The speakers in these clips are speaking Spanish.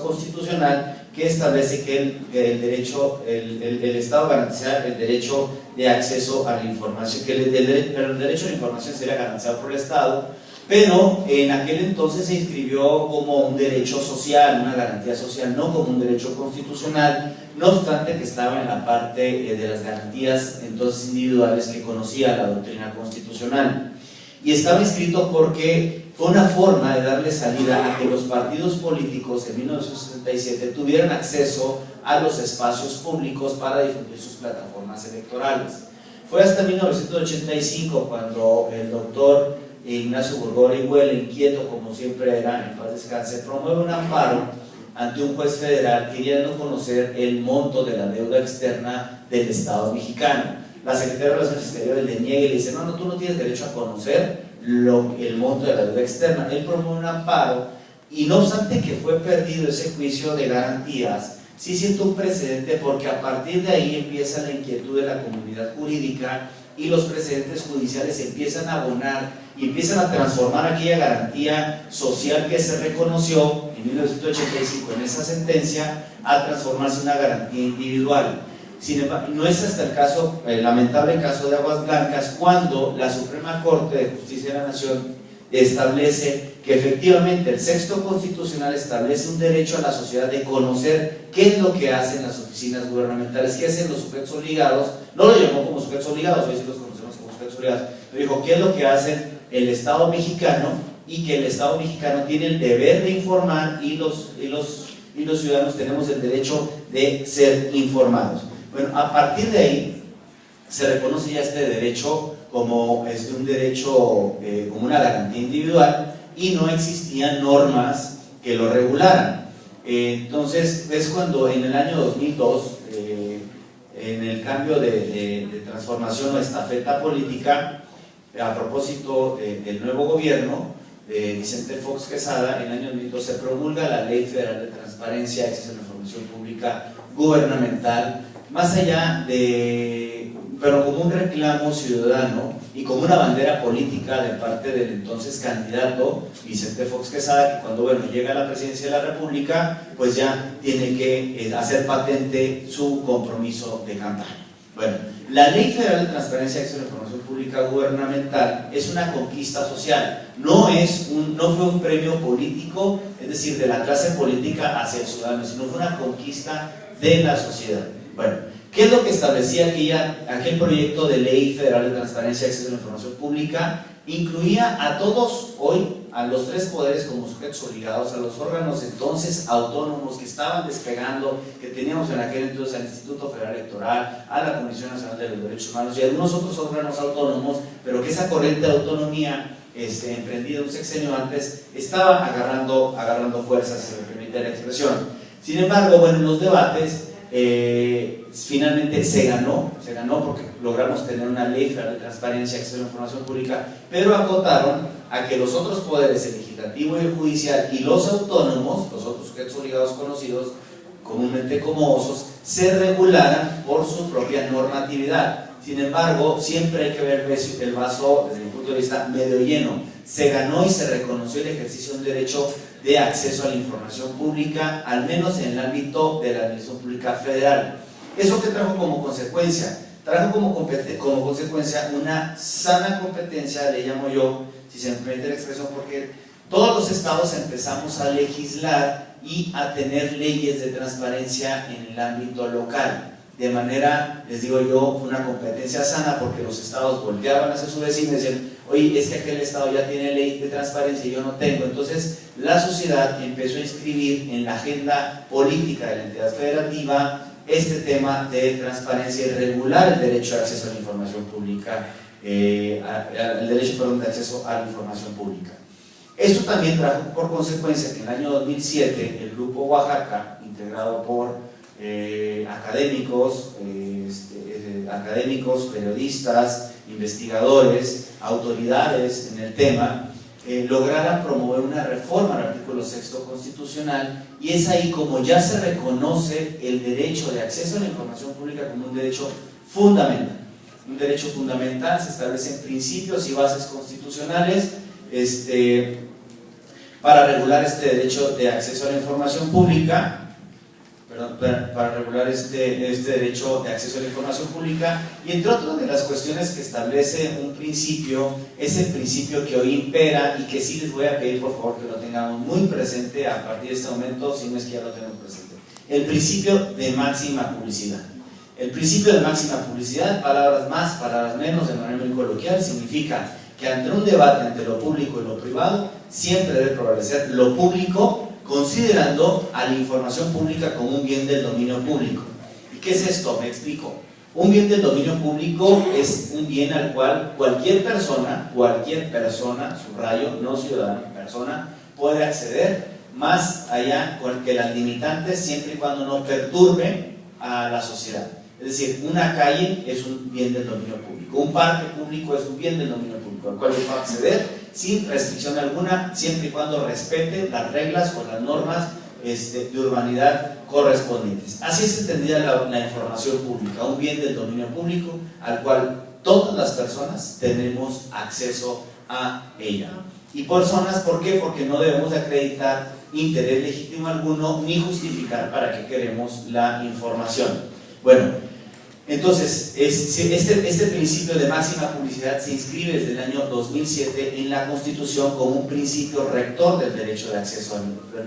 constitucional que establece que el Estado garantiza el derecho de acceso a la información, que el derecho a la información sería garantizado por el Estado, pero en aquel entonces se inscribió como un derecho social, una garantía social, no como un derecho constitucional, no obstante que estaba en la parte de las garantías entonces individuales que conocía la doctrina constitucional. Y estaba inscrito porque fue una forma de darle salida a que los partidos políticos en 1977 tuvieran acceso a los espacios públicos para difundir sus plataformas electorales. Fue hasta 1985 cuando el doctor Ignacio Burgora Iguela, inquieto como siempre era, en paz descanse, promueve un amparo ante un juez federal queriendo conocer el monto de la deuda externa del Estado mexicano. La Secretaría de Relaciones Exteriores le niega y le dice: no, tú no tienes derecho a conocer el monto de la deuda externa. Él promueve un amparo y no obstante que fue perdido ese juicio de garantías, sí siente un precedente, porque a partir de ahí empieza la inquietud de la comunidad jurídica y los precedentes judiciales empiezan a abonar y empiezan a transformar aquella garantía social que se reconoció en 1985 en esa sentencia a transformarse en una garantía individual. Sin embargo, no es hasta el lamentable caso de Aguas Blancas cuando la Suprema Corte de Justicia de la Nación establece que efectivamente el sexto constitucional establece un derecho a la sociedad de conocer qué es lo que hacen las oficinas gubernamentales, qué hacen los sujetos obligados. No lo llamó como sujetos obligados, hoy sí los conocemos como sujetos obligados, pero dijo qué es lo que hacen el Estado mexicano, y que el Estado mexicano tiene el deber de informar y los ciudadanos tenemos el derecho de ser informados. Bueno, a partir de ahí se reconoce ya este derecho como un derecho, como una garantía individual, y no existían normas que lo regularan. Entonces es cuando en el año 2002, en el cambio de transformación o estafeta política, a propósito del nuevo gobierno de Vicente Fox Quesada, en el año 2002 se promulga la Ley Federal de Transparencia, Acceso a la Información Pública Gubernamental, más allá pero como un reclamo ciudadano y como una bandera política de parte del entonces candidato Vicente Fox Quesada, que cuando llega a la presidencia de la República, pues ya tiene que hacer patente su compromiso de campaña. Bueno, la Ley Federal de Transparencia y Acceso a la Información Pública Gubernamental es una conquista social, no fue un premio político, es decir, de la clase política hacia el ciudadano, sino fue una conquista de la sociedad. Bueno, ¿qué es lo que establecía aquel proyecto de Ley Federal de Transparencia y Acceso a la Información Pública? Incluía a todos hoy, a los tres poderes como sujetos obligados, a los órganos entonces autónomos que estaban despegando, que teníamos en aquel entonces al Instituto Federal Electoral, a la Comisión Nacional de los Derechos Humanos y algunos otros órganos autónomos, pero que esa corriente de autonomía emprendida un sexenio antes estaba agarrando fuerzas, si me permite la expresión. Sin embargo, en los debates finalmente se ganó porque logramos tener una Ley Federal de Transparencia y Acceso a la Información Pública, pero acotaron a que los otros poderes, el legislativo y el judicial, y los autónomos, los otros sujetos obligados conocidos comúnmente como osos, se regularan por su propia normatividad. Sin embargo, siempre hay que ver el vaso desde mi punto de vista medio lleno. Se ganó y se reconoció el ejercicio de un derecho de acceso a la información pública, al menos en el ámbito de la administración pública federal. ¿Eso qué trajo como consecuencia? Trajo como consecuencia una sana competencia, le llamo yo, si se me permite la expresión, porque todos los estados empezamos a legislar y a tener leyes de transparencia en el ámbito local. De manera, les digo yo, fue una competencia sana, porque los estados volteaban hacia su vecino y decían: oye, es que aquel estado ya tiene ley de transparencia y yo no tengo. Entonces la sociedad empezó a inscribir en la agenda política de la entidad federativa este tema de transparencia y regular el derecho de acceso a la información pública, el derecho de acceso a la información pública. Esto también trajo por consecuencia que en el año 2007 el Grupo Oaxaca, integrado por académicos, periodistas, investigadores, autoridades en el tema, lograran promover una reforma al artículo 6 constitucional, y es ahí como ya se reconoce el derecho de acceso a la información pública como un derecho fundamental. Un derecho fundamental, se establecen principios y bases constitucionales para regular este derecho de acceso a la información pública, para regular este derecho de acceso a la información pública, y entre otras de las cuestiones que establece un principio, es el principio que hoy impera y que sí les voy a pedir por favor que lo tengamos muy presente a partir de este momento, si no es que ya lo tenemos presente: el principio de máxima publicidad. El principio de máxima publicidad, palabras más, palabras menos, de manera muy coloquial, significa que ante un debate entre lo público y lo privado, siempre debe prevalecer lo público, considerando a la información pública como un bien del dominio público. ¿Y qué es esto? Me explico. Un bien del dominio público es un bien al cual cualquier persona, subrayo, no ciudadano, persona, puede acceder, más allá que las limitantes, siempre y cuando no perturbe a la sociedad. Es decir, una calle es un bien del dominio público, un parque público es un bien del dominio público, al cual se puede acceder sin restricción alguna, siempre y cuando respete las reglas o las normas de urbanidad correspondientes. Así es entendida la información pública, un bien del dominio público al cual todas las personas tenemos acceso a ella. Y personas, ¿por qué? Porque no debemos acreditar interés legítimo alguno ni justificar para qué queremos la información. Bueno, entonces, este principio de máxima publicidad se inscribe desde el año 2007 en la Constitución como un principio rector del derecho de acceso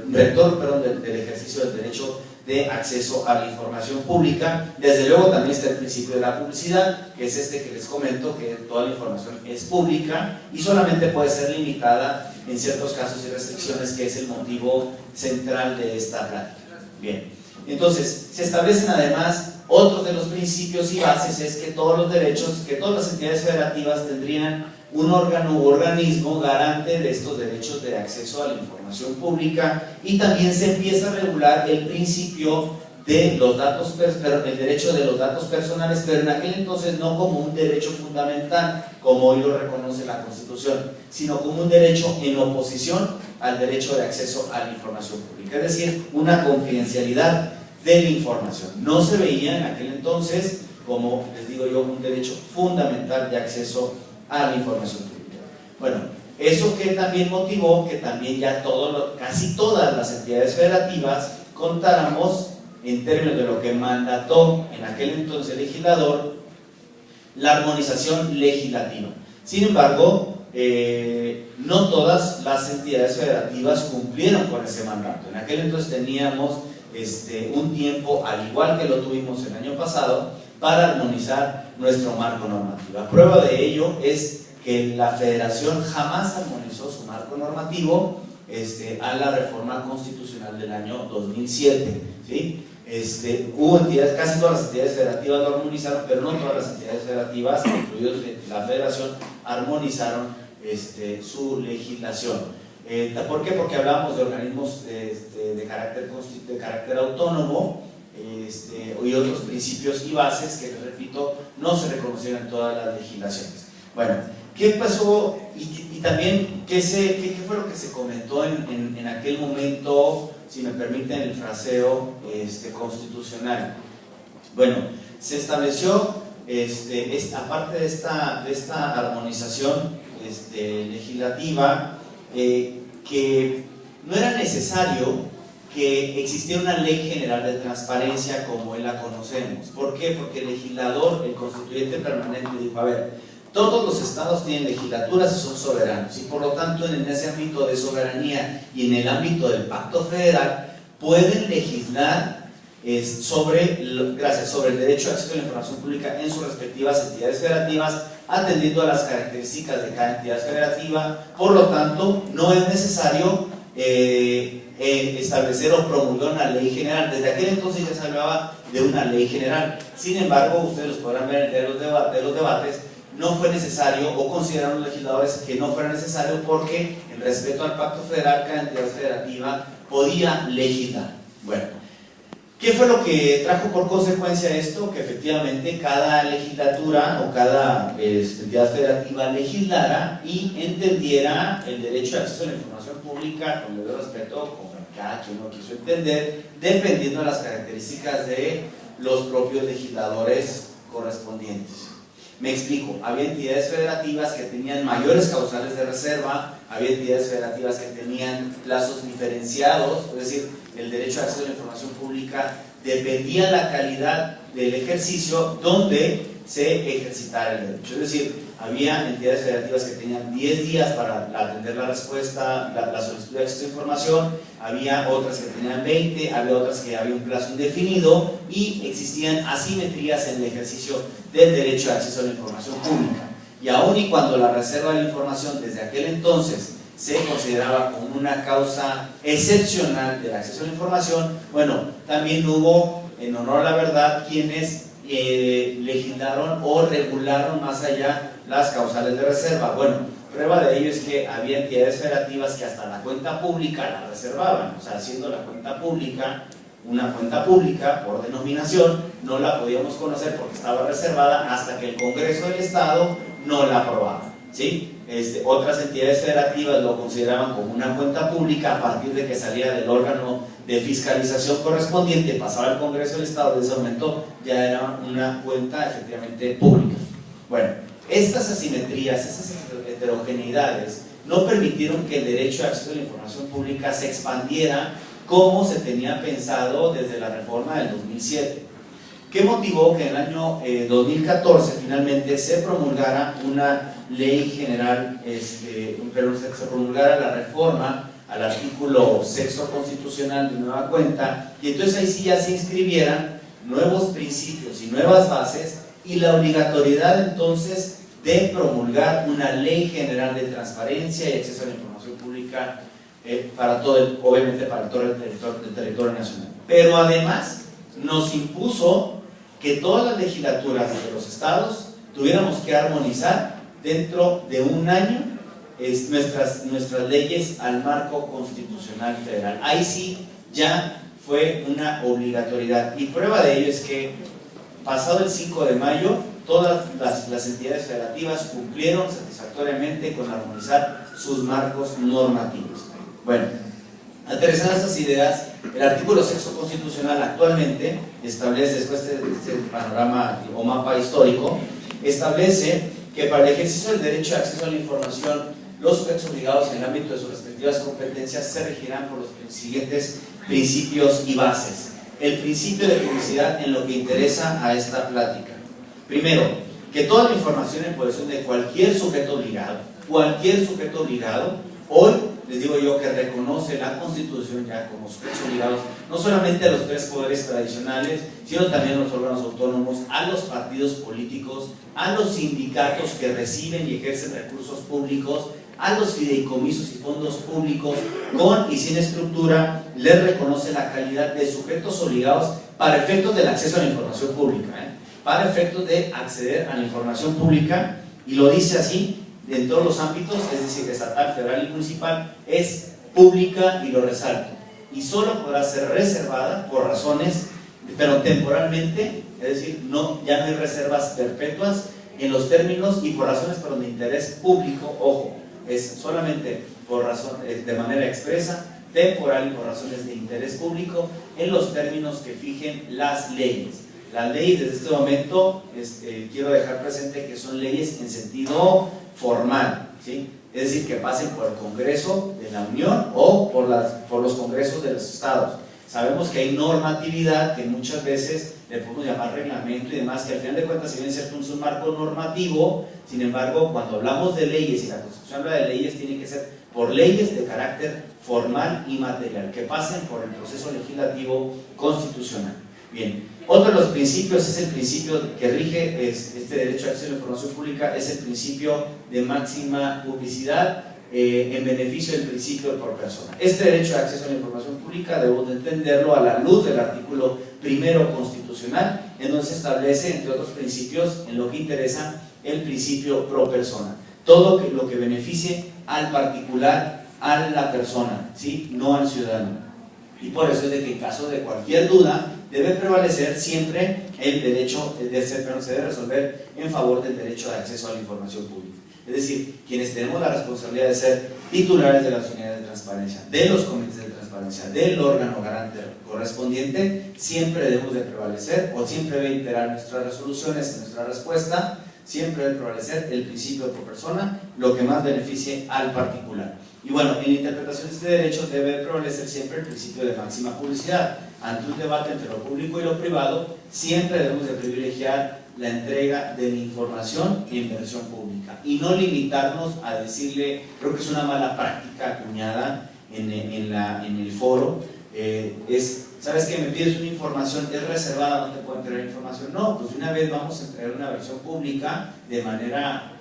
del ejercicio del derecho de acceso a la información pública. Desde luego también está el principio de la publicidad, que es este que les comento, que toda la información es pública y solamente puede ser limitada en ciertos casos y restricciones, que es el motivo central de esta plática. Bien, entonces se establecen además otros de los principios y bases, es que todos los derechos, que todas las entidades federativas tendrían un órgano u organismo garante de estos derechos de acceso a la información pública, y también se empieza a regular el principio de los datos, el derecho de los datos personales, pero en aquel entonces no como un derecho fundamental, como hoy lo reconoce la Constitución, sino como un derecho en oposición al derecho de acceso a la información pública, es decir, una confidencialidad de la información. No se veía en aquel entonces, como les digo yo, un derecho fundamental de acceso a la información pública. Bueno, eso que también motivó que también ya casi todas las entidades federativas contáramos, en términos de lo que mandató en aquel entonces el legislador, la armonización legislativa. Sin embargo, no todas las entidades federativas cumplieron con ese mandato. En aquel entonces teníamos un tiempo, al igual que lo tuvimos el año pasado, para armonizar nuestro marco normativo. La prueba de ello es que la Federación jamás armonizó su marco normativo a la reforma constitucional del año 2007, ¿sí? Hubo entidades, casi todas las entidades federativas lo armonizaron, pero no todas las entidades federativas, incluidos la Federación, armonizaron su legislación. ¿Por qué? Porque hablamos de organismos de carácter autónomo y otros principios y bases que, les repito, no se reconocieron en todas las legislaciones. Bueno, ¿qué pasó? Y también, ¿qué fue lo que se comentó en aquel momento, si me permiten el fraseo constitucional? Bueno, se estableció, aparte de esta armonización legislativa, que no era necesario que existiera una ley general de transparencia como hoy la conocemos. ¿Por qué? Porque el legislador, el constituyente permanente, dijo: a ver, todos los estados tienen legislaturas y son soberanos, y por lo tanto en ese ámbito de soberanía y en el ámbito del pacto federal pueden legislar sobre el derecho de acceso a la información pública en sus respectivas entidades federativas, atendiendo a las características de cada entidad federativa. Por lo tanto, no es necesario establecer o promulgar una ley general. Desde aquel entonces ya se hablaba de una ley general. Sin embargo, ustedes los podrán ver en los debates, no fue necesario, o consideraron los legisladores que no fuera necesario, porque en respeto al pacto federal, cada entidad federativa podía legislar. Bueno, ¿qué fue lo que trajo por consecuencia esto? Que efectivamente cada legislatura o cada entidad federativa legislara y entendiera el derecho de acceso a la información pública con el debido respeto, como cada quien lo quiso entender, dependiendo de las características de los propios legisladores correspondientes. Me explico: había entidades federativas que tenían mayores causales de reserva, había entidades federativas que tenían plazos diferenciados, es decir, el derecho a acceso a la información pública dependía de la calidad del ejercicio donde se ejercitara el derecho. Es decir, había entidades federativas que tenían 10 días para atender la respuesta, la solicitud de acceso a información, había otras que tenían 20, había otras que había un plazo indefinido y existían asimetrías en el ejercicio del derecho a acceso a la información pública. Y aun y cuando la reserva de la información desde aquel entonces se consideraba como una causa excepcional del acceso a la información, bueno, también hubo, en honor a la verdad, quienes legislaron o regularon más allá las causales de reserva. Bueno, prueba de ello es que había entidades federativas que hasta la cuenta pública la reservaban, o sea, haciendo la cuenta pública una cuenta pública por denominación, no la podíamos conocer porque estaba reservada hasta que el Congreso del Estado no la aprobaba, ¿sí? Otras entidades federativas lo consideraban como una cuenta pública a partir de que salía del órgano de fiscalización correspondiente, pasaba al Congreso del Estado, en ese momento ya era una cuenta efectivamente pública. Bueno, estas asimetrías, estas heterogeneidades no permitieron que el derecho de acceso a la información pública se expandiera como se tenía pensado desde la reforma del 2007. ¿Qué motivó que en el año 2014 finalmente se promulgara una ley general, pero se promulgara la reforma al artículo 6 constitucional de nueva cuenta, y entonces ahí sí ya se inscribieran nuevos principios y nuevas bases y la obligatoriedad entonces de promulgar una ley general de transparencia y acceso a la información pública para todo obviamente para todo el territorio nacional. Pero además nos impuso que todas las legislaturas de los estados tuviéramos que armonizar dentro de un año nuestras leyes al marco constitucional federal. Ahí sí ya fue una obligatoriedad, y prueba de ello es que pasado el 5 de mayo todas las entidades federativas cumplieron satisfactoriamente con armonizar sus marcos normativos. Bueno, aterrizando estas ideas, el artículo 6 constitucional actualmente establece, después de este panorama o mapa histórico, establece que para el ejercicio del derecho de acceso a la información, los sujetos obligados en el ámbito de sus respectivas competencias se regirán por los siguientes principios y bases. El principio de publicidad en lo que interesa a esta plática. Primero, que toda la información en posesión de cualquier sujeto obligado, hoy les digo yo que reconoce la Constitución ya como sujetos obligados, no solamente a los tres poderes tradicionales, sino también a los órganos autónomos, a los partidos políticos, a los sindicatos que reciben y ejercen recursos públicos, a los fideicomisos y fondos públicos, con y sin estructura, les reconoce la calidad de sujetos obligados para efectos del acceso a la información pública, para efectos de acceder a la información pública, y lo dice así, en todos los ámbitos, es decir, estatal, federal y municipal, es pública, y lo resalto, y solo podrá ser reservada por razones, pero temporalmente, es decir, ya no hay reservas perpetuas en los términos y por razones de interés público, ojo, es solamente por razón, de manera expresa, temporal y por razones de interés público, en los términos que fijen las leyes. Las leyes desde este momento, quiero dejar presente que son leyes en sentido formal, ¿sí? Es decir, que pasen por el Congreso de la Unión o por los congresos de los estados. Sabemos que hay normatividad que muchas veces le podemos llamar reglamento y demás, que al final de cuentas, si bien es cierto, es un marco normativo, sin embargo, cuando hablamos de leyes y la Constitución habla de leyes, tiene que ser por leyes de carácter formal y material, que pasen por el proceso legislativo constitucional. Bien, otro de los principios es el principio que rige este derecho a acceso a la información pública, es el principio de máxima publicidad en beneficio del principio por persona. Este derecho de acceso a la información pública debemos de entenderlo a la luz del artículo 1 constitucional, en donde se establece, entre otros principios, en lo que interesa, el principio pro persona. Todo lo que beneficie al particular, a la persona, ¿sí? No al ciudadano. Y por eso es de que en caso de cualquier duda, debe prevalecer siempre el derecho, se debe resolver en favor del derecho de acceso a la información pública. Es decir, quienes tenemos la responsabilidad de ser titulares de las unidades de transparencia, de los comités de transparencia, del órgano garante correspondiente, siempre debemos de prevalecer o siempre debe imperar nuestras resoluciones, nuestra respuesta, siempre debe prevalecer el principio de pro persona, lo que más beneficie al particular. Y bueno, en la interpretación de este derecho debe prevalecer siempre el principio de máxima publicidad. Ante un debate entre lo público y lo privado, siempre debemos de privilegiar la entrega de la información en versión pública y no limitarnos a decirle, creo que es una mala práctica acuñada en el foro, ¿sabes qué? Me pides una información, es reservada, no te puedo entregar información. No, pues de una vez vamos a entregar una versión pública de manera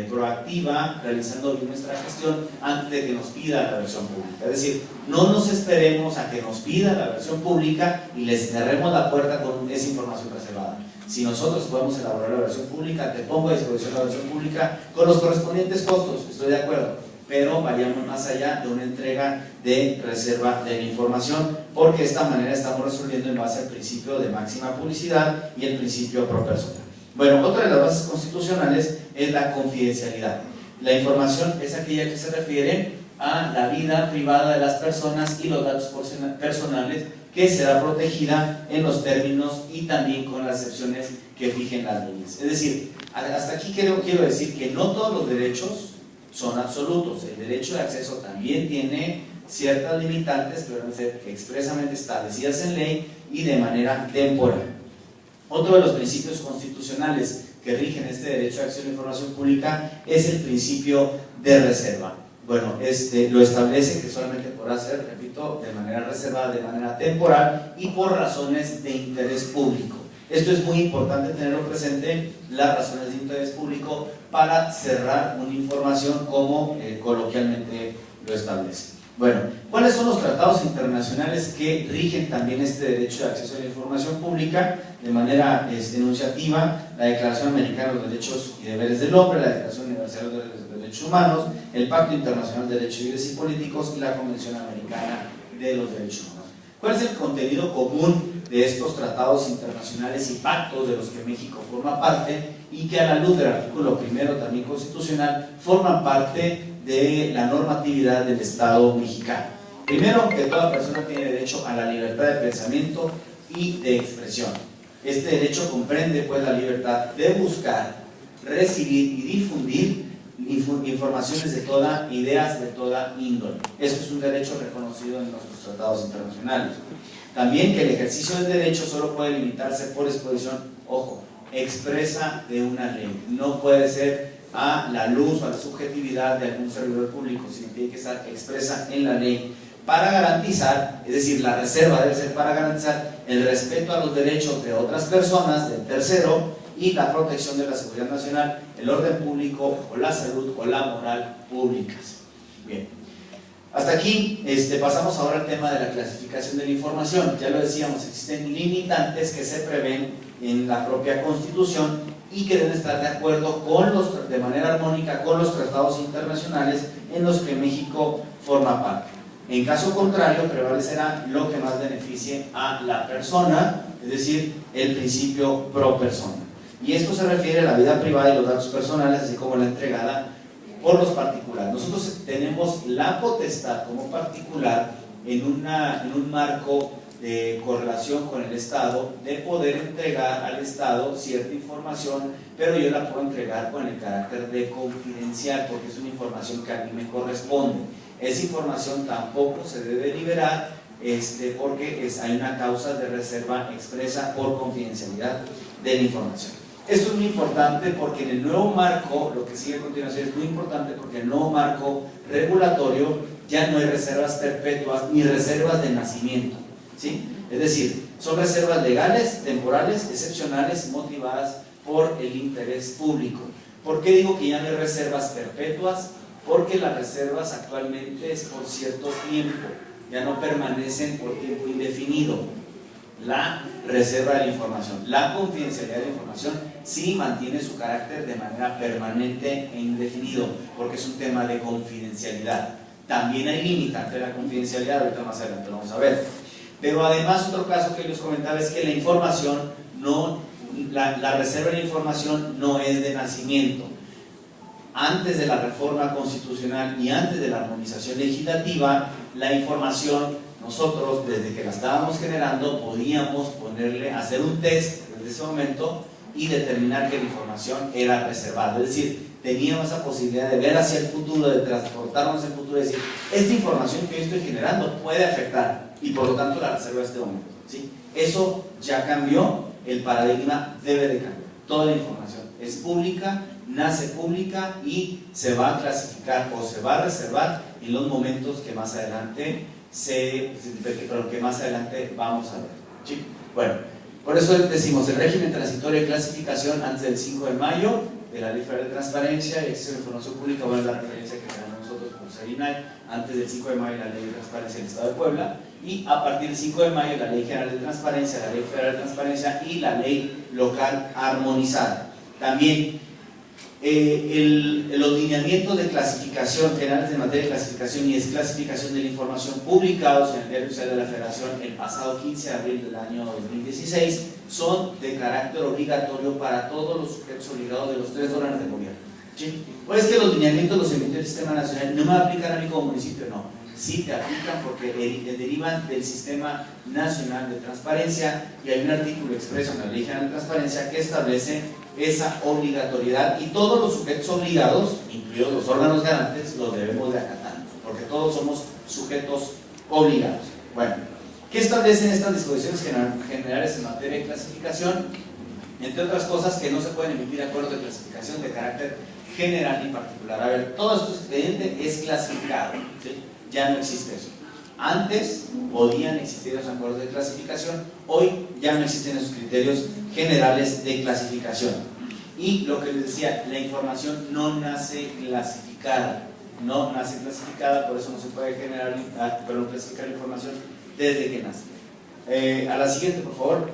proactiva, realizando bien nuestra gestión antes de que nos pida la versión pública. Es decir, no nos esperemos a que nos pida la versión pública y les cerremos la puerta con esa información reservada. Si nosotros podemos elaborar la versión pública, te pongo a disposición la versión pública con los correspondientes costos, estoy de acuerdo, pero vayamos más allá de una entrega de reserva de la información, porque de esta manera estamos resolviendo en base al principio de máxima publicidad y el principio pro persona. Bueno, otra de las bases constitucionales es la confidencialidad. La información es aquella que se refiere a la vida privada de las personas y los datos personales, que será protegida en los términos y también con las excepciones que fijen las leyes. Es decir, hasta aquí quiero decir que no todos los derechos son absolutos. El derecho de acceso también tiene ciertas limitantes que deben ser expresamente establecidas en ley y de manera temporal. Otro de los principios constitucionales que rigen este derecho de acceso a la información pública es el principio de reserva. Bueno, lo establece que solamente podrá ser, repito, de manera reservada, de manera temporal y por razones de interés público. Esto es muy importante tenerlo presente, las razones de interés público, para cerrar una información como coloquialmente lo establece. Bueno, ¿cuáles son los tratados internacionales que rigen también este derecho de acceso a la información pública? De manera enunciativa, la Declaración Americana de los Derechos y Deberes del Hombre, la Declaración Universal de los Derechos Humanos, el Pacto Internacional de Derechos Civiles y Políticos y la Convención Americana de los Derechos Humanos. ¿Cuál es el contenido común de estos tratados internacionales y pactos de los que México forma parte y que a la luz del artículo primero también constitucional forman parte de la normatividad del Estado mexicano? Primero, que toda persona tiene derecho a la libertad de pensamiento y de expresión. Este derecho comprende pues la libertad de buscar, recibir y difundir informaciones de toda, ideas de toda índole. Eso es un derecho reconocido en nuestros tratados internacionales. También que el ejercicio del derecho solo puede limitarse por exposición, ojo, expresa de una ley. No puede ser a la luz o a la subjetividad de algún servidor público, sino que tiene que estar expresa en la ley para garantizar, es decir, la reserva debe ser para garantizar el respeto a los derechos de otras personas, del tercero, y la protección de la seguridad nacional, el orden público o la salud o la moral públicas. Bien, hasta aquí pasamos ahora al tema de la clasificación de la información. Ya lo decíamos, existen limitantes que se prevén en la propia Constitución y que deben estar de acuerdo de manera armónica con los tratados internacionales en los que México forma parte. En caso contrario, prevalecerá lo que más beneficie a la persona, es decir, el principio pro persona. Y esto se refiere a la vida privada y los datos personales, así como la entregada por los particulares. Nosotros tenemos la potestad como particular en un marco de correlación con el Estado de poder entregar al Estado cierta información, pero yo la puedo entregar con el carácter de confidencial porque es una información que a mí me corresponde. Esa información tampoco se debe liberar porque hay una causa de reserva expresa por confidencialidad de la información. Esto es muy importante porque en el nuevo marco, lo que sigue a continuación es muy importante porque en el nuevo marco regulatorio ya no hay reservas perpetuas ni reservas de nacimiento, ¿sí? Es decir, son reservas legales, temporales, excepcionales, motivadas por el interés público. ¿Por qué digo que ya no hay reservas perpetuas? Porque las reservas actualmente es por cierto tiempo, ya no permanecen por tiempo indefinido. La reserva de la información, la confidencialidad de la información sí mantiene su carácter de manera permanente e indefinido, porque es un tema de confidencialidad. También hay limitante de la confidencialidad, ahorita más adelante lo vamos a ver. Pero además otro caso que les comentaba es que la información la reserva de la información no es de nacimiento. Antes de la reforma constitucional y antes de la armonización legislativa, la información, nosotros desde que la estábamos generando podíamos hacer un test desde ese momento y determinar que la información era reservada. Es decir, teníamos esa posibilidad de ver hacia el futuro, de transportarnos hacia el futuro y decir, esta información que yo estoy generando puede afectar y por lo tanto la reservo a este momento, ¿sí? Eso ya cambió, el paradigma debe de cambiar. Toda la información es pública, nace pública y se va a clasificar o se va a reservar en los momentos que más adelante vamos a ver, ¿sí? Bueno, por eso decimos el régimen transitorio de clasificación antes del 5 de mayo de la Ley Federal de Transparencia y Acceso a la Información Pública, bueno, la referencia que tenemos nosotros por SERINAI, antes del 5 de mayo la Ley de Transparencia del Estado de Puebla, y a partir del 5 de mayo la Ley General de Transparencia, la Ley Federal de Transparencia y la Ley Local Armonizada. También los lineamientos de clasificación generales de materia de clasificación y desclasificación de la información publicados en el Diario Oficial de la Federación el pasado 15 de abril del año 2016 son de carácter obligatorio para todos los sujetos obligados de los 3 órganos de gobierno, ¿sí? Pues que los lineamientos los emitió el Sistema Nacional, no me aplican a mí como municipio, no, sí te aplican porque derivan del Sistema Nacional de Transparencia y hay un artículo expreso en la Ley General de Transparencia que establece esa obligatoriedad y todos los sujetos obligados, incluidos los órganos garantes, los debemos de acatar, porque todos somos sujetos obligados. Bueno, ¿qué establecen estas disposiciones generales en materia de clasificación? Entre otras cosas, que no se pueden emitir acuerdos de clasificación de carácter general ni particular. A ver, todo esto expediente es clasificado, ¿sí? Ya no existe eso. Antes podían existir los acuerdos de clasificación, hoy ya no existen esos criterios generales de clasificación. Y lo que les decía, la información no nace clasificada, por eso no se puede clasificar la información desde que nace. A la siguiente, por favor.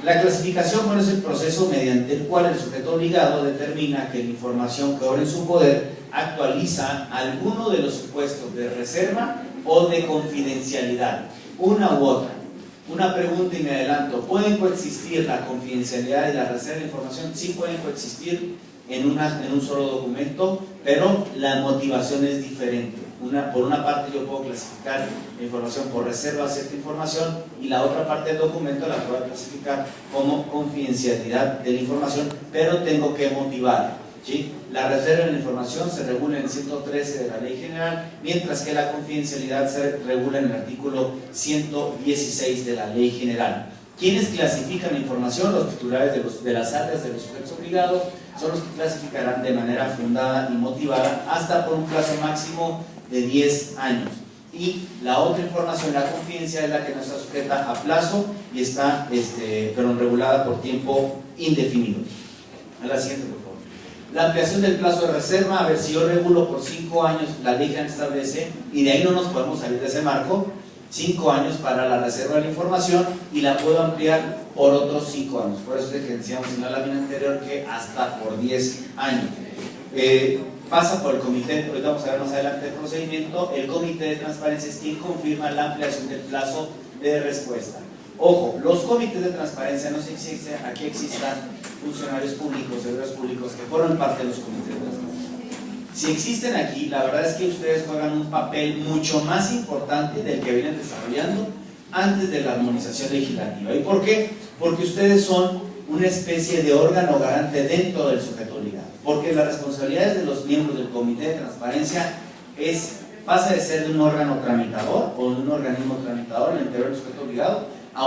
La clasificación, bueno, es el proceso mediante el cual el sujeto obligado determina que la información que obra en su poder actualiza alguno de los supuestos de reserva o de confidencialidad, una u otra. Una pregunta y me adelanto, ¿pueden coexistir la confidencialidad y la reserva de información? Sí pueden coexistir en un solo documento, pero la motivación es diferente. Por una parte yo puedo clasificar la información por reserva a cierta información y la otra parte del documento la puedo clasificar como confidencialidad de la información, pero tengo que motivar, ¿sí? La reserva de la información se regula en el 113 de la Ley General, mientras que la confidencialidad se regula en el artículo 116 de la Ley General. ¿Quiénes clasifican la información? Los titulares de las actas de los sujetos obligados son los que clasificarán de manera fundada y motivada hasta por un plazo máximo de 10 años. Y la otra información, la confidencial, es la que no está sujeta a plazo y está regulada por tiempo indefinido. A la siguiente, por favor. La ampliación del plazo de reserva, a ver, si yo regulo por 5 años, la ley ya establece, y de ahí no nos podemos salir de ese marco, 5 años para la reserva de la información y la puedo ampliar por otros 5 años. Por eso es que decíamos en la lámina anterior que hasta por 10 años. Pasa por el comité, ahorita vamos a ver más adelante el procedimiento. El comité de transparencia es quien confirma la ampliación del plazo de respuesta. Ojo, los comités de transparencia no se existen, aquí existan funcionarios públicos, servidores públicos que forman parte de los comités de transparencia. Si existen aquí, la verdad es que ustedes juegan un papel mucho más importante del que vienen desarrollando antes de la armonización legislativa. ¿Y por qué? Porque ustedes son una especie de órgano garante dentro del sujeto obligado. Porque las responsabilidades de los miembros del comité de transparencia pasa de ser de un órgano tramitador o de un organismo tramitador en el interior del sujeto obligado a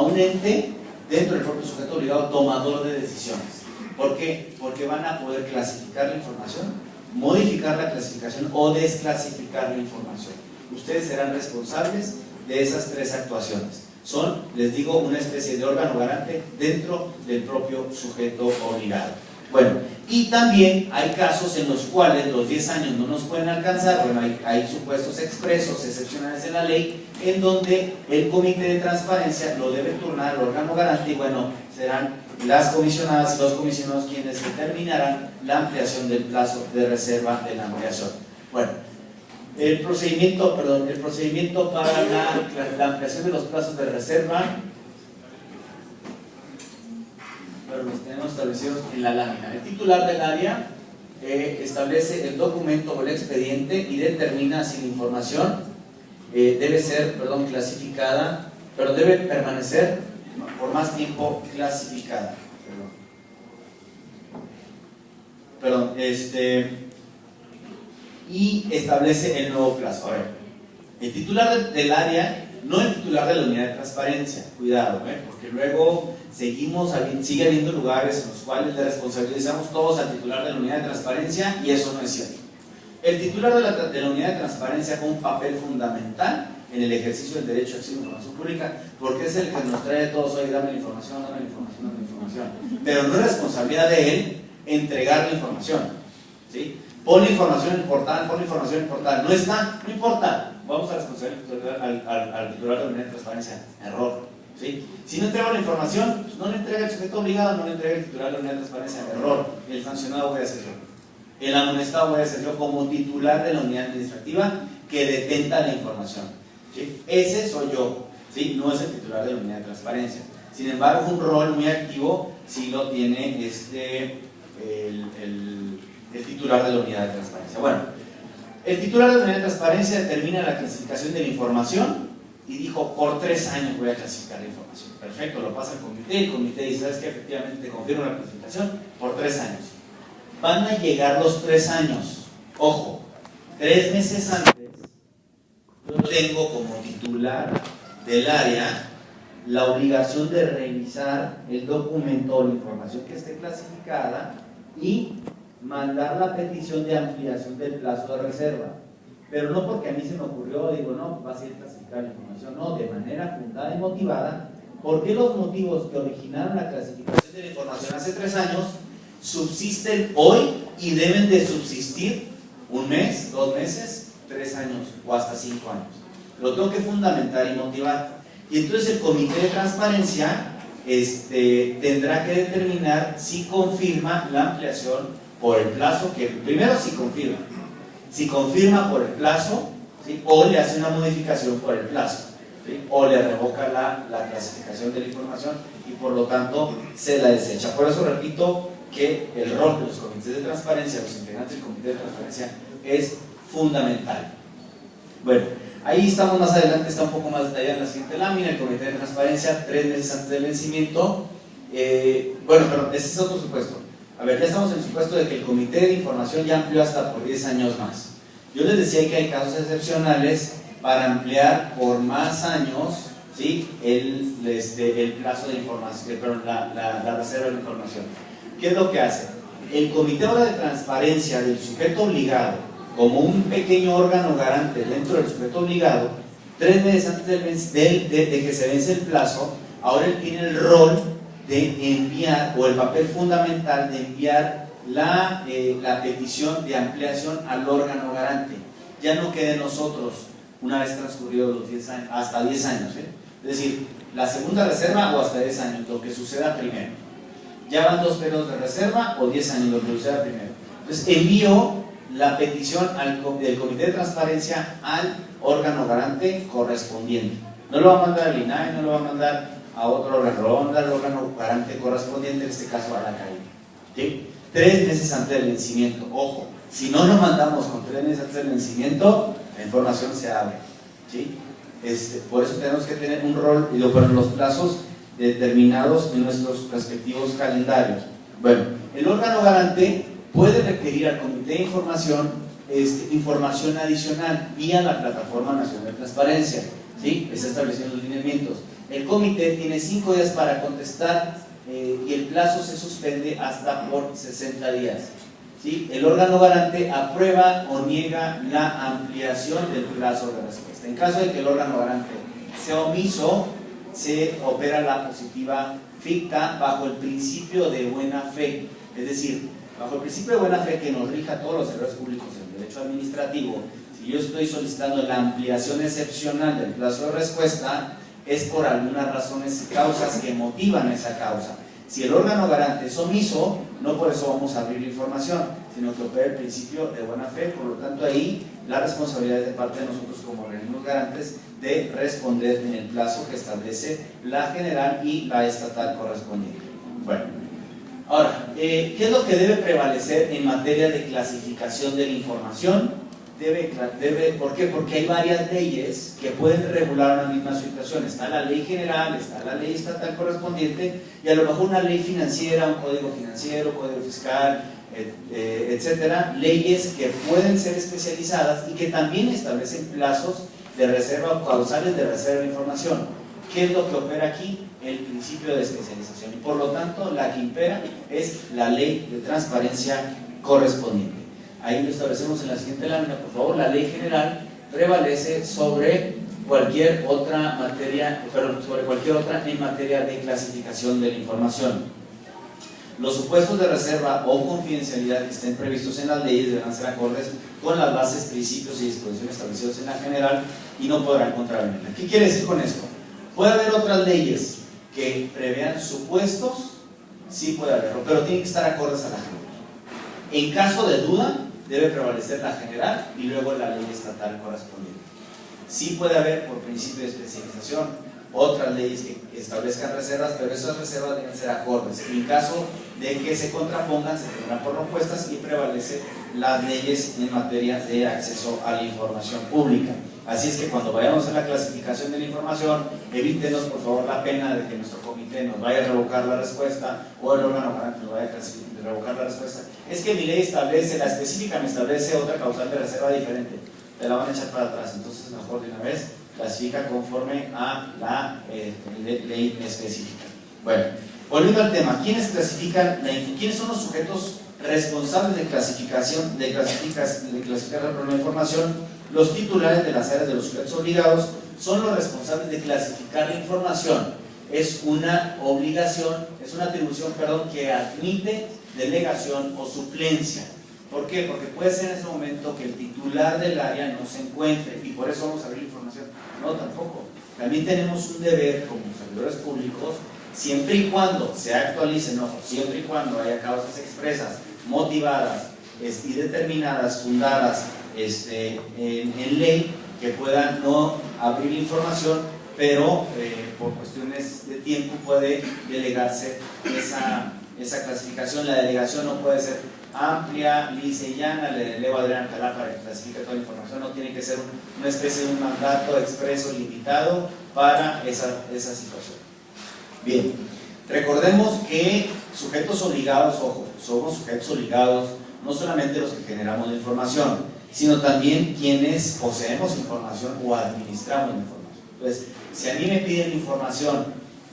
un ente dentro del propio sujeto obligado tomador de decisiones. ¿Por qué? Porque van a poder clasificar la información, modificar la clasificación o desclasificar la información. Ustedes serán responsables de esas 3 actuaciones. Son, les digo, una especie de órgano garante dentro del propio sujeto obligado. Bueno, y también hay casos en los cuales los 10 años no nos pueden alcanzar. Bueno, hay supuestos expresos, excepcionales en la ley, en donde el comité de transparencia lo debe turnar al órgano garante y bueno, serán las comisionadas y los comisionados quienes determinarán la ampliación del plazo de reserva de la ampliación. Bueno, el procedimiento para la ampliación de los plazos de reserva, pero los tenemos establecidos en la lámina. El titular del área establece el documento o el expediente y determina si la información debe ser, clasificada, pero debe permanecer por más tiempo clasificada. perdón, y establece el nuevo plazo. A ver, el titular del área, no el titular de la unidad de transparencia, cuidado, porque luego sigue habiendo lugares en los cuales le responsabilizamos todos al titular de la unidad de transparencia y eso no es cierto. El titular de la unidad de transparencia con un papel fundamental en el ejercicio del derecho a acceso a la información pública, porque es el que nos trae a todos hoy, dame la información, dame la información, dame la información. Pero no es responsabilidad de él entregar la información, ¿sí? Pon la información en el portal, pon la información en el portal. No está, no importa. Vamos a responsabilizar al titular de la unidad de transparencia. Error, ¿sí? Si no entrega la información, pues no le entrega el sujeto obligado, no le entrega el titular de la unidad de transparencia. Error. El sancionado voy a ser yo. El amonestado voy a ser yo como titular de la unidad administrativa que detenta la información, ¿sí? Ese soy yo, ¿sí? No es el titular de la unidad de transparencia. Sin embargo, un rol muy activo sí lo tiene el titular de la unidad de transparencia. Bueno, el titular de la unidad de transparencia determina la clasificación de la información y dijo, por 3 años voy a clasificar la información. Perfecto, lo pasa al comité y el comité dice, ¿sabes qué? Efectivamente te confirmo la clasificación por 3 años. Van a llegar los 3 años. Ojo, 3 meses antes, yo tengo como titular del área la obligación de revisar el documento o la información que esté clasificada y mandar la petición de ampliación del plazo de reserva. Pero no porque a mí se me ocurrió, digo, no, vas a ir a clasificar la información, no, de manera fundada y motivada, porque los motivos que originaron la clasificación de la información hace 3 años subsisten hoy y deben de subsistir 1 mes, 2 meses, 3 años o hasta 5 años. Lo tengo que fundamentar y motivar. Y entonces el comité de transparencia tendrá que determinar si confirma la ampliación por el plazo, que primero si confirma por el plazo, ¿sí? O le hace una modificación por el plazo, ¿sí? O le revoca la clasificación de la información y por lo tanto se la desecha. Por eso repito que el rol de los comités de transparencia, los integrantes del comité de transparencia es fundamental. Bueno, ahí estamos más adelante, está un poco más detallada en la siguiente lámina, el comité de transparencia 3 meses antes del vencimiento. Bueno, pero ese es otro supuesto. A ver, ya estamos en el supuesto de que el comité de información ya amplió hasta por 10 años más. Yo les decía que hay casos excepcionales para ampliar por más años, ¿sí? el plazo de información, perdón, la reserva de información. ¿Qué es lo que hace? El comité ahora de transparencia del sujeto obligado, como un pequeño órgano garante dentro del sujeto obligado, 3 meses antes de que se vence el plazo, ahora él tiene el rol de enviar, o el papel fundamental de enviar la petición de ampliación al órgano garante. Ya no queda en nosotros, una vez transcurridos los 10 años, hasta 10 años, es decir, la segunda reserva o hasta 10 años, lo que suceda primero. Ya van 2 periodos de reserva o 10 años, lo que suceda primero. Entonces envío la petición del comité de transparencia al órgano garante correspondiente. No lo va a mandar al INAI, no lo va a mandar a otro órgano, lo va a mandar al órgano garante correspondiente, en este caso a la CAI, ¿sí? 3 meses antes del vencimiento. Ojo, si no lo mandamos con 3 meses antes del vencimiento, la información se abre, ¿sí? Por eso tenemos que tener un rol y los plazos determinados en nuestros respectivos calendarios. Bueno, el órgano garante puede requerir al comité de información información adicional vía la Plataforma Nacional de Transparencia, ¿sí? Está estableciendo los lineamientos. El comité tiene 5 días para contestar y el plazo se suspende hasta por 60 días, ¿sí? El órgano garante aprueba o niega la ampliación del plazo de respuesta. En caso de que el órgano garante sea omiso, se opera la positiva ficta bajo el principio de buena fe, es decir, bajo el principio de buena fe que nos rija a todos los servidores públicos en derecho administrativo. Si yo estoy solicitando la ampliación excepcional del plazo de respuesta, es por algunas razones y causas que motivan esa causa. Si el órgano garante es omiso, no por eso vamos a abrir la información, sino que opera el principio de buena fe. Por lo tanto, ahí la responsabilidad es de parte de nosotros como organismos garantes de responder en el plazo que establece la general y la estatal correspondiente. Bueno, ahora, ¿qué es lo que debe prevalecer en materia de clasificación de la información? ¿por qué? Porque hay varias leyes que pueden regular una misma situación. Está la ley general, está la ley estatal correspondiente y a lo mejor una ley financiera, un código financiero, código fiscal, etcétera, leyes que pueden ser especializadas y que también establecen plazos de reserva o causales de reserva de información. ¿Qué es lo que opera aquí? El principio de especialización. Y por lo tanto, la que impera es la ley de transparencia correspondiente. Ahí lo establecemos en la siguiente lámina, por favor. La ley general prevalece sobre cualquier otra materia, sobre cualquier otra en materia de clasificación de la información. Los supuestos de reserva o confidencialidad que estén previstos en las leyes deberán ser acordes con las bases, principios y disposiciones establecidos en la general y no podrán contravenirla. ¿Qué quiere decir con esto? ¿Puede haber otras leyes que prevean supuestos? Sí puede haberlo, pero tienen que estar acordes a la general. En caso de duda, debe prevalecer la general y luego la ley estatal correspondiente. Sí puede haber, por principio de especialización, otras leyes que establezcan reservas, pero esas reservas deben ser acordes. En caso de que se contrapongan, se tendrán por opuestas y prevalece las leyes en materia de acceso a la información pública. Así es que cuando vayamos a la clasificación de la información, evítenos por favor la pena de que nuestro comité nos vaya a revocar la respuesta o el órgano garante nos vaya a revocar la respuesta. Es que mi ley establece, la específica me establece otra causal de reserva diferente, te la van a echar para atrás, entonces mejor de una vez clasifica conforme a la ley específica. Bueno, volviendo al tema, ¿quiénes clasifican quiénes son los sujetos responsables de clasificación de clasificar la información? Los titulares de las áreas de los sujetos obligados son los responsables de clasificar la información. Es una obligación, es una atribución, perdón, que admite delegación o suplencia. ¿Por qué? Porque puede ser en ese momento que el titular del área no se encuentre y por eso vamos a abrir información. No, tampoco. También tenemos un deber como servidores públicos, siempre y cuando se actualicen, ojo, siempre y cuando haya causas expresas, motivadas y determinadas, fundadas en ley, que puedan no abrir la información, pero por cuestiones de tiempo puede delegarse esa clasificación. La delegación no puede ser amplia, lisa y llana, le delego a Adrián Alcalá para que clasifique toda la información, no tiene que ser una especie de un mandato expreso limitado para esa situación. Bien, recordemos que sujetos obligados, ojo, somos sujetos obligados no solamente los que generamos la información, sino también quienes poseemos información o administramos la información. Entonces, si a mí me piden información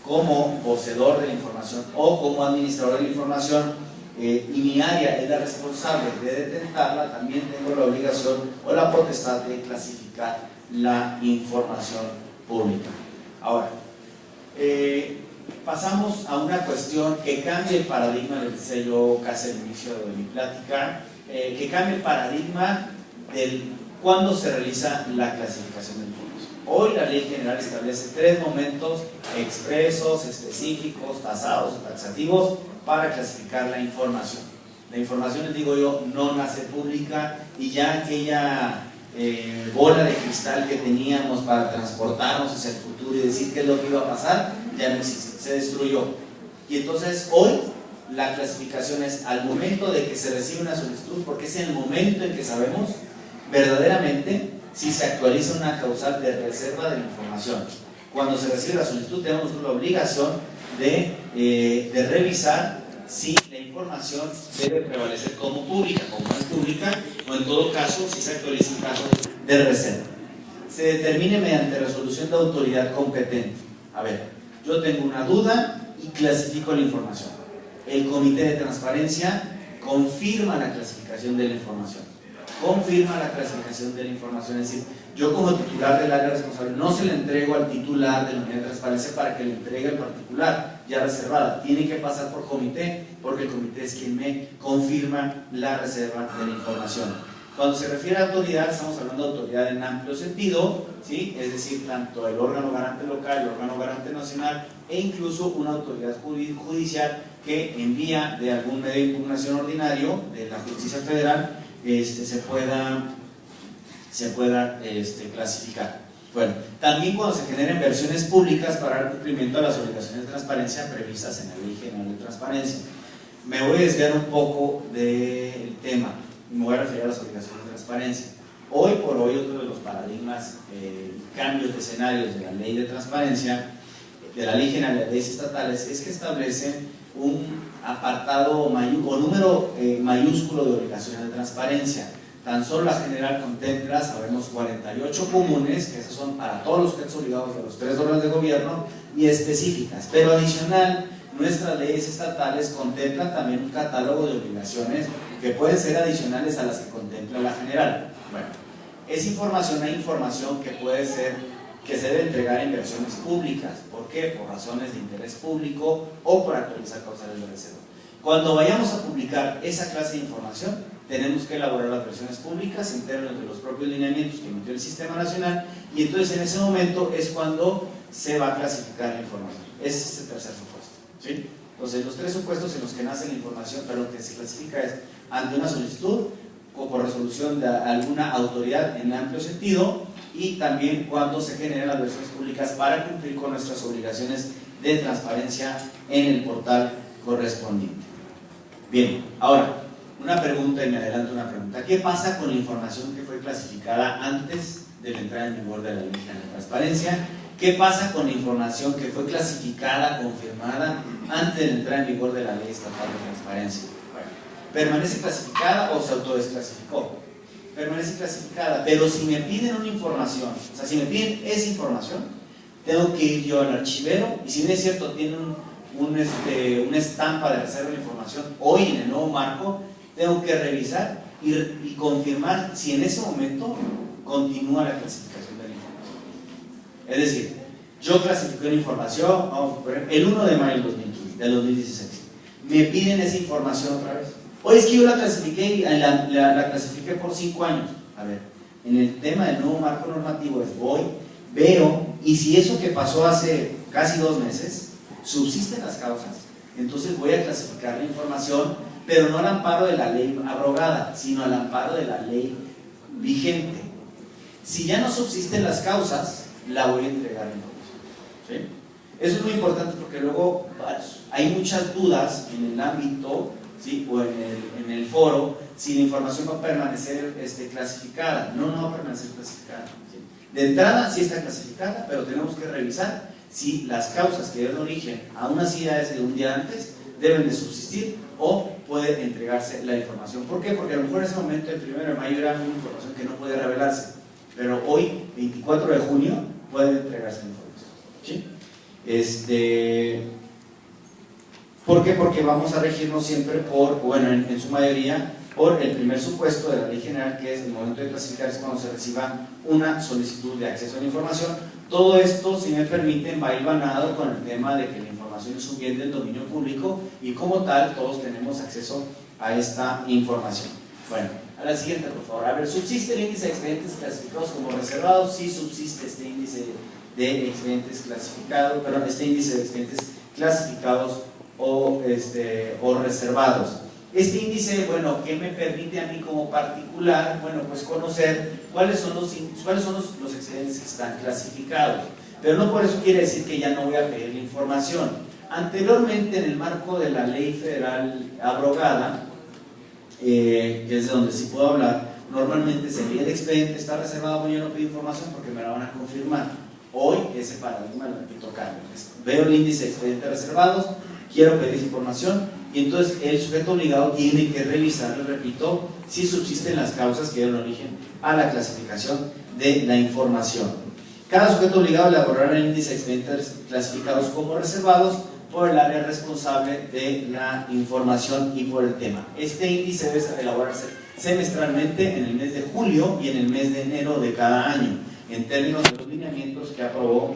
como poseedor de la información o como administrador de la información, y mi área es la responsable de detentarla, también tengo la obligación o la potestad de clasificar la información pública. Ahora, pasamos a una cuestión que cambia el paradigma, les decía yo casi al inicio de mi plática, que cambia el paradigma del cuándo se realiza la clasificación de información. Hoy la ley general establece 3 momentos expresos, específicos, tasados o taxativos para clasificar la información. La información, les digo yo, no nace pública y ya aquella bola de cristal que teníamos para transportarnos hacia el futuro y decir qué es lo que iba a pasar, ya no existe, se destruyó. Y entonces hoy la clasificación es al momento de que se recibe una solicitud, porque es el momento en que sabemos verdaderamente si se actualiza una causal de reserva de la información. Cuando se recibe la solicitud tenemos la obligación de revisar si la información debe prevalecer como pública, como no es pública, o en todo caso si se actualiza un caso de reserva. Se determine mediante resolución de autoridad competente. A ver, yo tengo una duda y clasifico la información. El comité de transparencia confirma la clasificación de la información. Confirma la clasificación de la información, es decir, yo como titular del área responsable no se le entrego al titular de la unidad de transparencia para que le entregue al particular ya reservada, tiene que pasar por comité, porque el comité es quien me confirma la reserva de la información. Cuando se refiere a autoridad, estamos hablando de autoridad en amplio sentido, ¿sí? Es decir, tanto el órgano garante local, el órgano garante nacional e incluso una autoridad judicial que envía de algún medio de impugnación ordinario de la justicia federal se pueda clasificar. Bueno, también cuando se generen versiones públicas para el cumplimiento de las obligaciones de transparencia previstas en la Ley General de Transparencia. Me voy a desviar un poco del tema y me voy a referir a las obligaciones de transparencia. Hoy por hoy, otro de los paradigmas, cambios de escenarios de la ley de transparencia, de la Ley General de Leyes Estatales, es que establece un apartado o número mayúsculo de obligaciones de transparencia. Tan solo la general contempla, sabemos, 48 comunes, que esas son para todos los sujetos obligados de los 3 órganos de gobierno, y específicas, pero adicional, nuestras leyes estatales contemplan también un catálogo de obligaciones que pueden ser adicionales a las que contempla la general. Bueno, hay información que puede ser, que se debe entregar en versiones públicas. ¿Por qué? Por razones de interés público o por actualizar causales de reserva. Cuando vayamos a publicar esa clase de información, tenemos que elaborar las versiones públicas en términos de los propios lineamientos que emitió el Sistema Nacional, y entonces en ese momento es cuando se va a clasificar la información. Ese es el tercer supuesto, ¿sí? Entonces, los 3 supuestos en los que nace la información, pero lo que se clasifica es ante una solicitud o por resolución de alguna autoridad en amplio sentido, y también cuando se generan las versiones públicas para cumplir con nuestras obligaciones de transparencia en el portal correspondiente. Bien, ahora, una pregunta, y me adelanto una pregunta. ¿Qué pasa con la información que fue clasificada antes de la entrada en vigor de la Ley General de Transparencia? ¿Qué pasa con la información que fue clasificada, confirmada antes de la entrada en vigor de la Ley Estatal de Transparencia? Bueno, ¿permanece clasificada o se autodesclasificó? Permanece clasificada, pero si me piden una información, o sea, si me piden esa información, tengo que ir yo al archivero, y si no es cierto, tiene una estampa de reserva de información, hoy en el nuevo marco, tengo que revisar y confirmar si en ese momento continúa la clasificación de la información. Es decir, yo clasifico la información, vamos a poner, el 1 de mayo del 2016. Me piden esa información otra vez. Oye, es que yo la clasifiqué y la clasifiqué por 5 años. A ver, en el tema del nuevo marco normativo es voy, veo, y si eso que pasó hace casi 2 meses, subsisten las causas, entonces voy a clasificar la información, pero no al amparo de la ley abrogada, sino al amparo de la ley vigente. Si ya no subsisten las causas, la voy a entregar la información, ¿sí? Eso es muy importante porque luego hay muchas dudas en el ámbito, ¿sí? O en el foro, si la información va a permanecer clasificada. No va a permanecer clasificada, ¿sí? De entrada sí está clasificada, pero tenemos que revisar si las causas que dieron origen a unas ideas de un día antes deben de subsistir o puede entregarse la información. ¿Por qué? Porque a lo mejor en ese momento, el 1 de mayo, era una información que no puede revelarse, pero hoy, 24 de junio, puede entregarse la información, ¿sí? ¿Por qué? Porque vamos a regirnos siempre por, bueno, en su mayoría, por el primer supuesto de la Ley General, que es el momento de clasificar, es cuando se reciba una solicitud de acceso a la información. Todo esto, si me permiten, va hilvanado con el tema de que la información es un bien del dominio público y como tal todos tenemos acceso a esta información. Bueno, a la siguiente, por favor. A ver, ¿subsiste el índice de expedientes clasificados como reservados? Sí, subsiste este índice de expedientes clasificados, perdón, este índice de expedientes clasificados o reservados. Este índice, bueno, ¿qué me permite a mí como particular? Bueno, pues conocer cuáles son los expedientes que están clasificados. Pero no por eso quiere decir que ya no voy a pedir la información. Anteriormente, en el marco de la ley federal abrogada, que es de donde sí puedo hablar, normalmente se veía el expediente, está reservado, yo no pido información porque me la van a confirmar. Hoy ese paradigma lo repito cambio. Veo el índice de expedientes reservados, quiero pedir información, y entonces el sujeto obligado tiene que revisar, lo repito, si subsisten las causas que dieron origen a la clasificación de la información. Cada sujeto obligado elaborará el índice de expedientes clasificados como reservados por el área responsable de la información y por el tema. Este índice debe elaborarse semestralmente en el mes de julio y en el mes de enero de cada año, en términos de los lineamientos que aprobó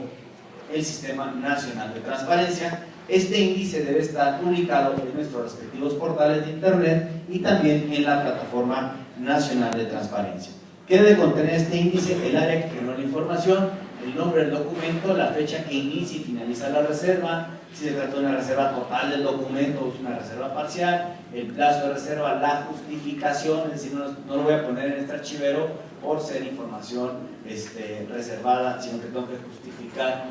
el Sistema Nacional de Transparencia. Este índice debe estar publicado en nuestros respectivos portales de internet y también en la Plataforma Nacional de Transparencia. ¿Qué debe contener este índice? El área que generó la información, el nombre del documento, la fecha que inicia y finaliza la reserva, si se trata de una reserva total del documento o es una reserva parcial, el plazo de reserva, la justificación, es decir, no lo voy a poner en este archivero por ser información reservada, sino que tengo que justificar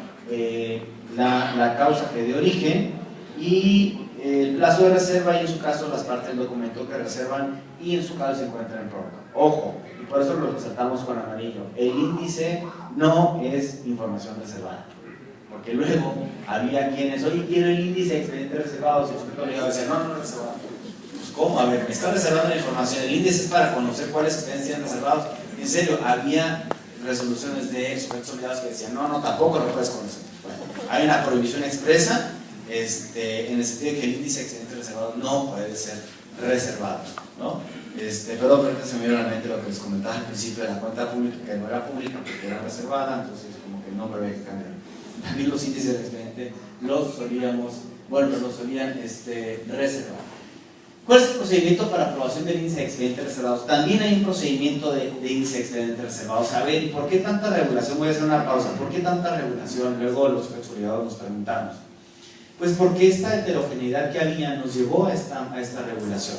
la causa que dio origen, y el plazo de reserva y en su caso las partes del documento que reservan y en su caso se encuentran en prórroga. Ojo, y por eso lo resaltamos con amarillo, el índice no es información reservada, porque luego había quienes, oye, quiero el índice de expedientes reservados y el sujeto obligado decía, no reservado. Pues ¿cómo? A ver, me está reservando la información, el índice es para conocer cuáles expedientes tienen reservados. En serio, había resoluciones de sujetos obligados que decían, no, tampoco lo puedes conocer. Bueno, hay una prohibición expresa en el sentido de que el índice de expedientes reservados no puede ser reservado, ¿no? Perdón, ahorita se me vino a la mente lo que les comentaba al principio de la cuenta pública, que no era pública porque era reservada, entonces como que el nombre había que cambiar. También los índices de expediente los solían reservar. ¿Cuál es el procedimiento para aprobación del índice de expedientes reservados? También hay un procedimiento de índice de expedientes reservados. A ver, ¿por qué tanta regulación? Voy a hacer una pausa. ¿Por qué tanta regulación? Luego los sujetos obligados nos preguntamos. Pues porque esta heterogeneidad que había nos llevó a esta regulación.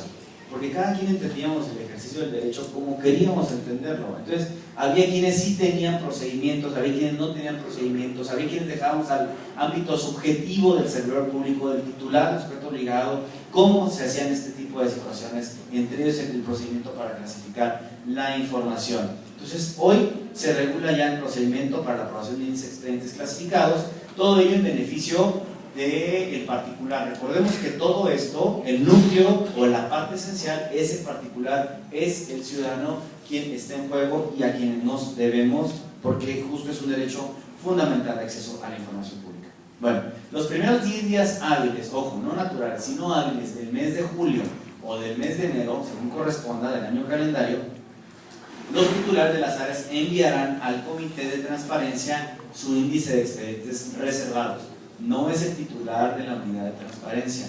Porque cada quien entendíamos el ejercicio del derecho como queríamos entenderlo. Entonces, había quienes sí tenían procedimientos, había quienes no tenían procedimientos, había quienes dejábamos al ámbito subjetivo del servidor público, del titular, del sujeto obligado, cómo se hacían este tipo de situaciones, entre ellos el procedimiento para clasificar la información. Entonces, hoy se regula ya el procedimiento para la aprobación de índices de expedientes clasificados, todo ello en beneficio del particular. Recordemos que todo esto, el núcleo o la parte esencial es el particular, es el ciudadano quien está en juego y a quienes nos debemos, porque justo es un derecho fundamental de acceso a la información pública. Bueno, los primeros 10 días hábiles, ojo, no naturales, sino hábiles del mes de julio o del mes de enero, según corresponda del año calendario, los titulares de las áreas enviarán al Comité de Transparencia su índice de expedientes reservados. No es el titular de la unidad de transparencia,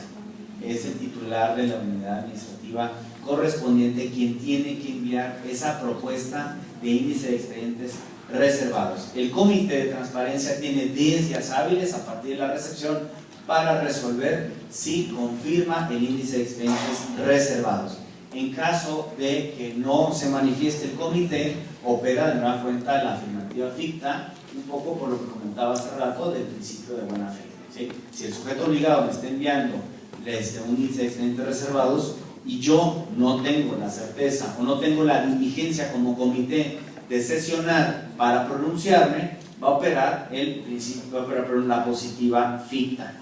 es el titular de la unidad administrativa correspondiente quien tiene que enviar esa propuesta de índice de expedientes reservados. El comité de transparencia tiene 10 días hábiles a partir de la recepción para resolver si confirma el índice de expedientes reservados. En caso de que no se manifieste el comité, opera de nueva cuenta la afirmativa ficta, un poco por lo que comentaba hace rato del principio de buena fe, ¿sí? Si el sujeto obligado me está enviando un índice de expedientes reservados y yo no tengo la certeza o no tengo la diligencia como comité de sesionar para pronunciarme, va a operar el principio, va a operar la positiva ficta.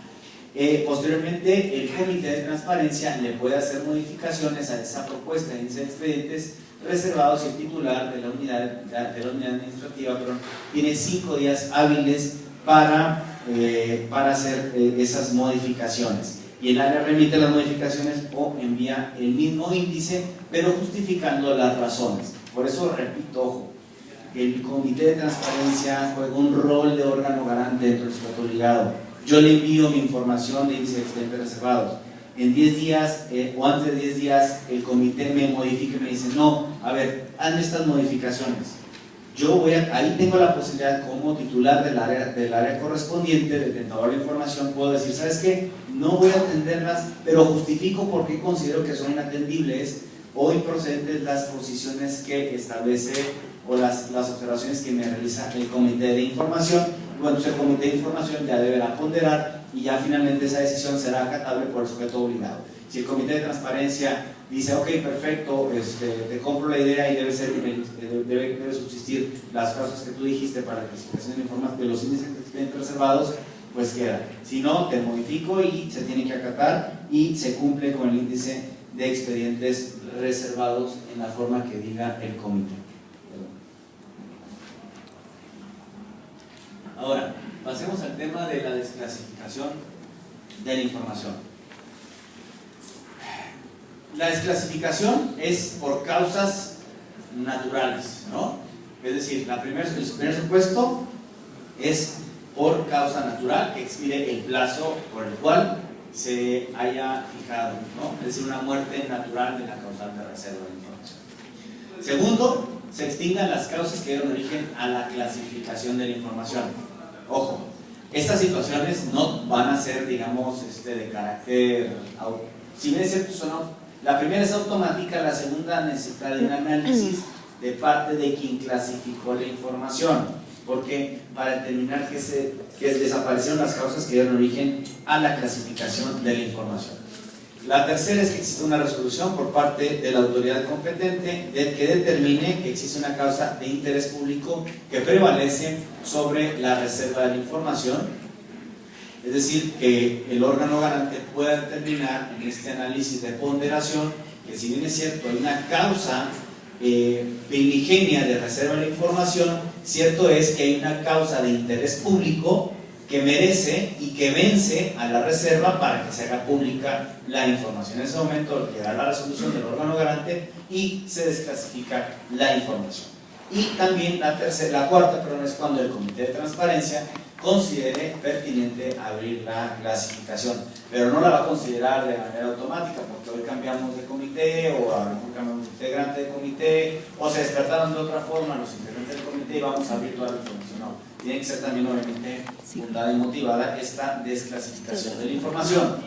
Posteriormente, el comité de transparencia le puede hacer modificaciones a esa propuesta de índice de expedientes reservados y el titular de la unidad administrativa tiene 5 días hábiles para hacer esas modificaciones. Y el área remite las modificaciones o envía el mismo índice, pero justificando las razones. Por eso, repito, ojo, el comité de transparencia juega un rol de órgano garante dentro del sujeto obligado. Yo le envío mi información de índice de expedientes reservados. En 10 días o antes de 10 días el comité me modifica y me dice, no, a ver, hazme estas modificaciones. Yo ahí tengo la posibilidad como titular del área correspondiente, detentor de la información, puedo decir, ¿sabes qué? No voy a atenderlas, pero justifico por qué considero que son inatendibles o improcedentes las posiciones que establece o las observaciones que me realiza el comité de información. Bueno, pues el comité de información ya deberá ponderar y ya finalmente esa decisión será acatable por el sujeto obligado. Si el comité de transparencia dice, ok, perfecto, te compro la idea y debe subsistir las causas que tú dijiste para la clasificación de los índices de expedientes reservados, pues queda. Si no, te modifico y se tiene que acatar y se cumple con el índice de expedientes reservados en la forma que diga el comité. Ahora, pasemos al tema de la desclasificación de la información. La desclasificación es por causas naturales, ¿no? Es decir, el primer supuesto es por causa natural, que expire el plazo por el cual se haya fijado, ¿no? Es decir, una muerte natural de la causal de reserva de información. Segundo, se extingan las causas que dieron origen a la clasificación de la información. Ojo, estas situaciones no van a ser, digamos, de carácter, si bien es cierto, la primera es automática, la segunda necesita de un análisis de parte de quien clasificó la información, porque para determinar que que desaparecieron las causas que dieron origen a la clasificación de la información. La tercera es que existe una resolución por parte de la autoridad competente que determine que existe una causa de interés público que prevalece sobre la reserva de la información. Es decir, que el órgano garante pueda determinar en este análisis de ponderación que, si bien es cierto, hay una causa primigenia de reserva de la información, cierto es que hay una causa de interés público que merece y que vence a la reserva para que se haga pública la información. En ese momento llegará la resolución del órgano garante y se desclasifica la información. Y también la cuarta, es cuando el Comité de Transparencia considere pertinente abrir la clasificación, pero no la va a considerar de manera automática, porque hoy cambiamos de comité, o a lo mejor cambiamos de integrante de comité, o se despertaron de otra forma los integrantes del comité y vamos a abrir toda la información. No, tiene que ser también obviamente fundada y motivada esta desclasificación de la información.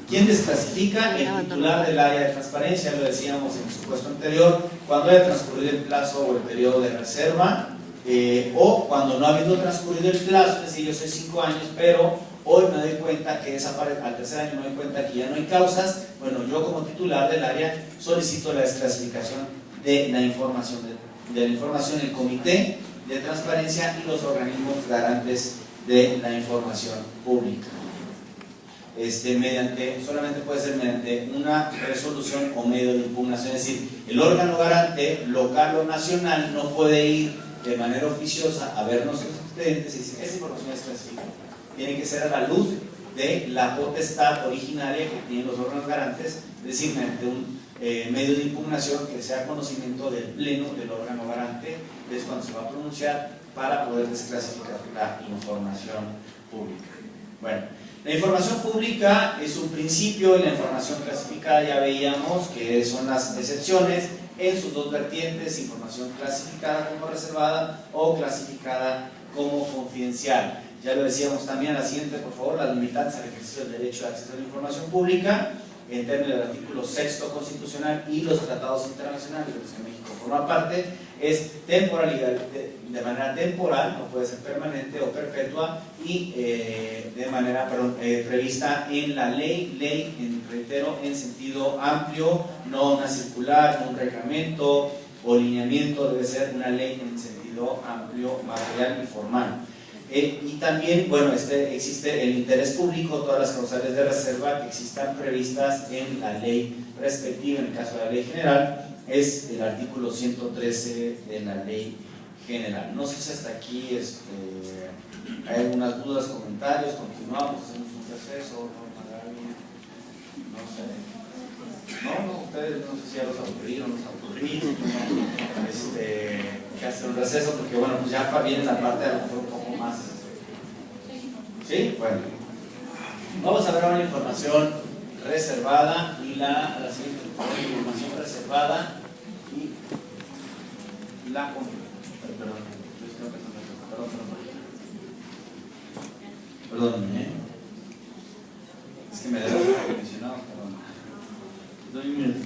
¿Quién desclasifica? El titular del área de transparencia, lo decíamos en el supuesto anterior, cuando haya transcurrido el plazo o el periodo de reserva, o cuando no ha habido transcurrido el plazo, es decir, yo soy 5 años, pero hoy me doy cuenta que al tercer año me doy cuenta que ya no hay causas. Bueno, yo como titular del área solicito la desclasificación de la información, el comité de transparencia y los organismos garantes de la información pública. Solamente puede ser mediante una resolución o medio de impugnación, es decir, el órgano garante local o nacional no puede ir de manera oficiosa a vernos los expedientes y decir, esta información es clasificada. Tiene que ser a la luz de la potestad originaria que tienen los órganos garantes, es decir, mediante un medio de impugnación que sea conocimiento del pleno del órgano garante, es cuando se va a pronunciar para poder desclasificar la información pública. Bueno, la información pública es un principio y la información clasificada ya veíamos que son las excepciones en sus dos vertientes: información clasificada como reservada o clasificada como confidencial. Ya lo decíamos también. La siguiente, por favor, las limitantes al ejercicio del derecho de acceso a la información pública en términos del artículo 6º constitucional y los tratados internacionales de los que México forma parte, es temporalidad, de manera temporal, no puede ser permanente o perpetua, y de manera prevista en la ley, reitero, en sentido amplio, no una circular, no un reglamento o lineamiento, debe ser una ley en sentido amplio, material y formal. Y también, bueno, existe el interés público, todas las causales de reserva que existan previstas en la ley respectiva. En el caso de la ley general es el artículo 113 de la ley general. No sé si hasta aquí hay algunas dudas, comentarios. Continuamos, hacemos un receso. No sé. No, ustedes no sé si ya los aburrí o no los aburrí. Que hacer un receso, porque bueno, pues ya viene la parte a lo mejor un poco más. ¿Sí? Bueno. Vamos a ver ahora la información reservada y la siguiente información reservada y la perdón, es que me debo mencionado, perdón. Doy un minuto.